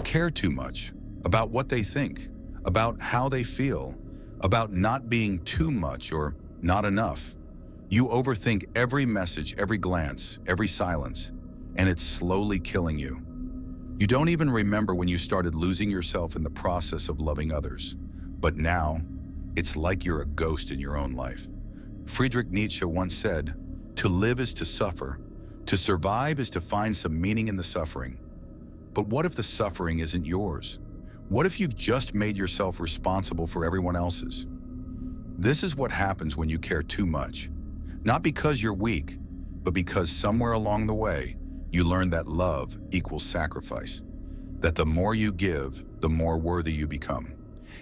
care too much about what they think, about how they feel, about not being too much or not enough. You overthink every message, every glance, every silence, and it's slowly killing you. You don't even remember when you started losing yourself in the process of loving others. But now, it's like you're a ghost in your own life. Friedrich Nietzsche once said, "To live is to suffer. To survive is to find some meaning in the suffering." But what if the suffering isn't yours? What if you've just made yourself responsible for everyone else's? This is what happens when you care too much. Not because you're weak, but because somewhere along the way, you learn that love equals sacrifice. That the more you give, the more worthy you become.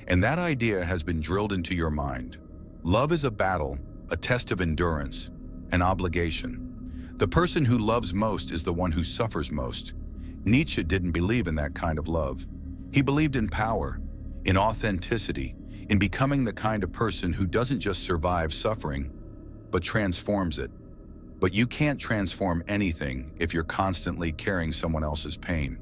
And that idea has been drilled into your mind. Love is a battle, a test of endurance, an obligation. The person who loves most is the one who suffers most. Nietzsche didn't believe in that kind of love. He believed in power, in authenticity, in becoming the kind of person who doesn't just survive suffering, but transforms it. But you can't transform anything if you're constantly carrying someone else's pain.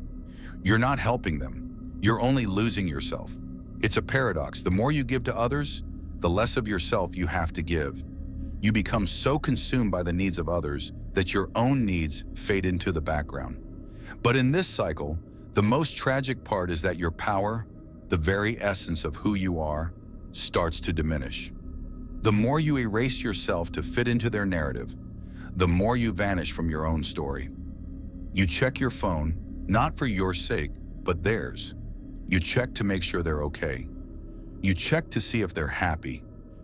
You're not helping them. You're only losing yourself. It's a paradox. The more you give to others, the less of yourself you have to give. You become so consumed by the needs of others that your own needs fade into the background. But in this cycle, the most tragic part is that your power, the very essence of who you are, starts to diminish. The more you erase yourself to fit into their narrative, the more you vanish from your own story. You check your phone, not for your sake, but theirs. You check to make sure they're okay. You check to see if they're happy.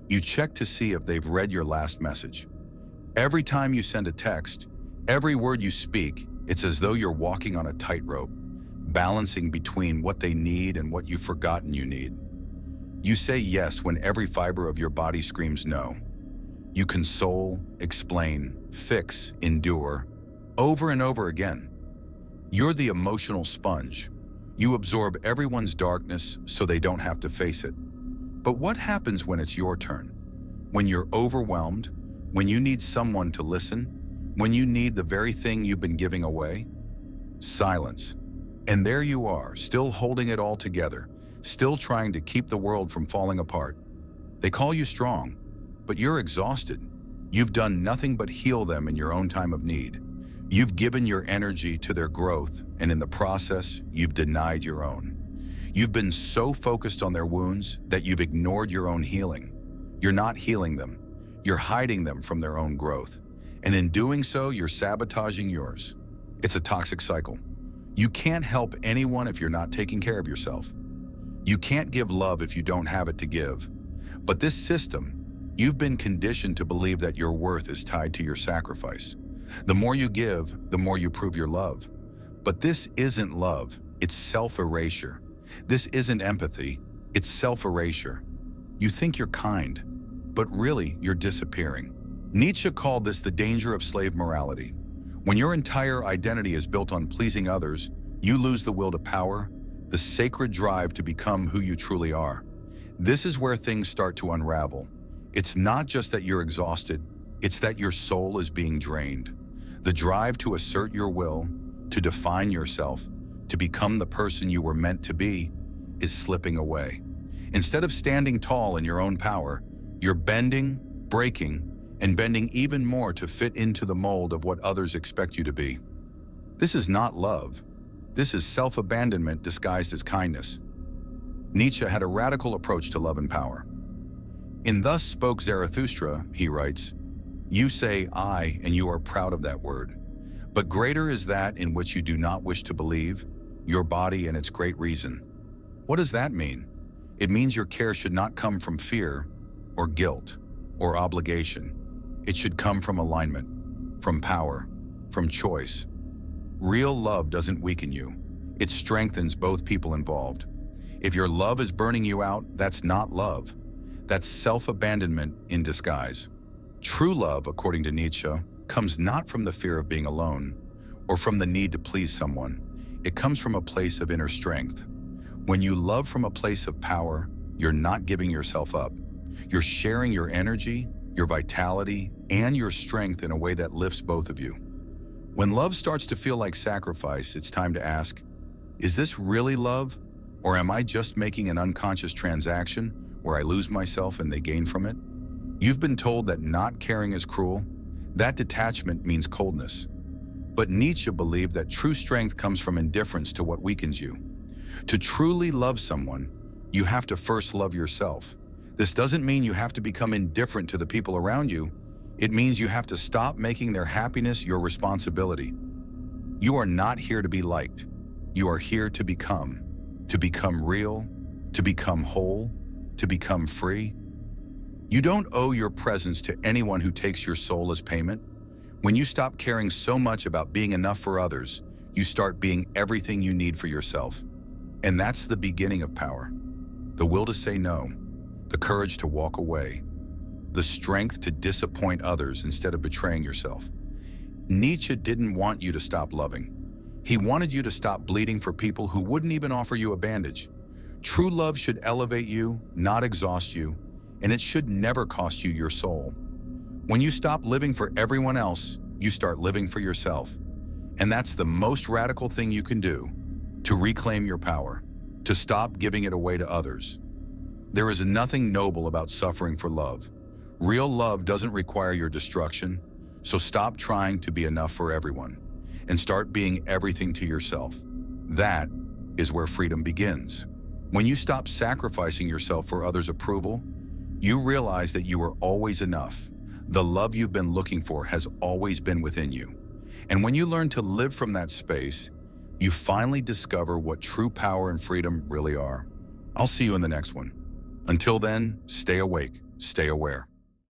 You check to see if they've read your last message. Every time you send a text, every word you speak, it's as though you're walking on a tightrope, balancing between what they need and what you've forgotten you need. You say yes when every fiber of your body screams no. You console, explain, fix, endure, over and over again. You're the emotional sponge. You absorb everyone's darkness so they don't have to face it. But what happens when it's your turn? When you're overwhelmed? When you need someone to listen? When you need the very thing you've been giving away? Silence. And there you are, still holding it all together, still trying to keep the world from falling apart. They call you strong, but you're exhausted. You've done nothing but heal them in your own time of need. You've given your energy to their growth, and in the process, you've denied your own. You've been so focused on their wounds that you've ignored your own healing. You're not healing them. You're hiding them from their own growth. And in doing so, you're sabotaging yours. It's a toxic cycle. You can't help anyone if you're not taking care of yourself. You can't give love if you don't have it to give. But this system, you've been conditioned to believe that your worth is tied to your sacrifice. The more you give, the more you prove your love. But this isn't love, it's self-erasure. This isn't empathy, it's self-erasure. You think you're kind, but really you're disappearing. Nietzsche called this the danger of slave morality. When your entire identity is built on pleasing others, you lose the will to power, the sacred drive to become who you truly are. This is where things start to unravel. It's not just that you're exhausted, it's that your soul is being drained. The drive to assert your will, to define yourself, to become the person you were meant to be, is slipping away. Instead of standing tall in your own power, you're bending, breaking, and bending even more to fit into the mold of what others expect you to be. This is not love. This is self-abandonment disguised as kindness. Nietzsche had a radical approach to love and power. In Thus Spoke Zarathustra, he writes, "You say I, and you are proud of that word. But greater is that in which you do not wish to believe, your body and its great reason." What does that mean? It means your care should not come from fear, or guilt, or obligation. It should come from alignment, from power, from choice. Real love doesn't weaken you. It strengthens both people involved. If your love is burning you out, that's not love. That's self-abandonment in disguise. True love, according to Nietzsche, comes not from the fear of being alone or from the need to please someone. It comes from a place of inner strength. When you love from a place of power, you're not giving yourself up. You're sharing your energy, your vitality, and your strength in a way that lifts both of you. When love starts to feel like sacrifice, it's time to ask, Is this really love? Or am I just making an unconscious transaction where I lose myself and they gain from it? You've been told that not caring is cruel. That detachment means coldness. But Nietzsche believed that true strength comes from indifference to what weakens you. To truly love someone, you have to first love yourself. This doesn't mean you have to become indifferent to the people around you. It means you have to stop making their happiness your responsibility. You are not here to be liked. You are here to become real, to become whole, to become free. You don't owe your presence to anyone who takes your soul as payment. When you stop caring so much about being enough for others, you start being everything you need for yourself. And that's the beginning of power. The will to say no, the courage to walk away, the strength to disappoint others instead of betraying yourself. Nietzsche didn't want you to stop loving. He wanted you to stop bleeding for people who wouldn't even offer you a bandage. True love should elevate you, not exhaust you, and it should never cost you your soul. When you stop living for everyone else, you start living for yourself. And that's the most radical thing you can do, to reclaim your power, to stop giving it away to others. There is nothing noble about suffering for love. Real love doesn't require your destruction, so stop trying to be enough for everyone and start being everything to yourself. That is where freedom begins. When you stop sacrificing yourself for others' approval, you realize that you are always enough. The love you've been looking for has always been within you. And when you learn to live from that space, you finally discover what true power and freedom really are. I'll see you in the next one. Until then, stay awake, stay aware.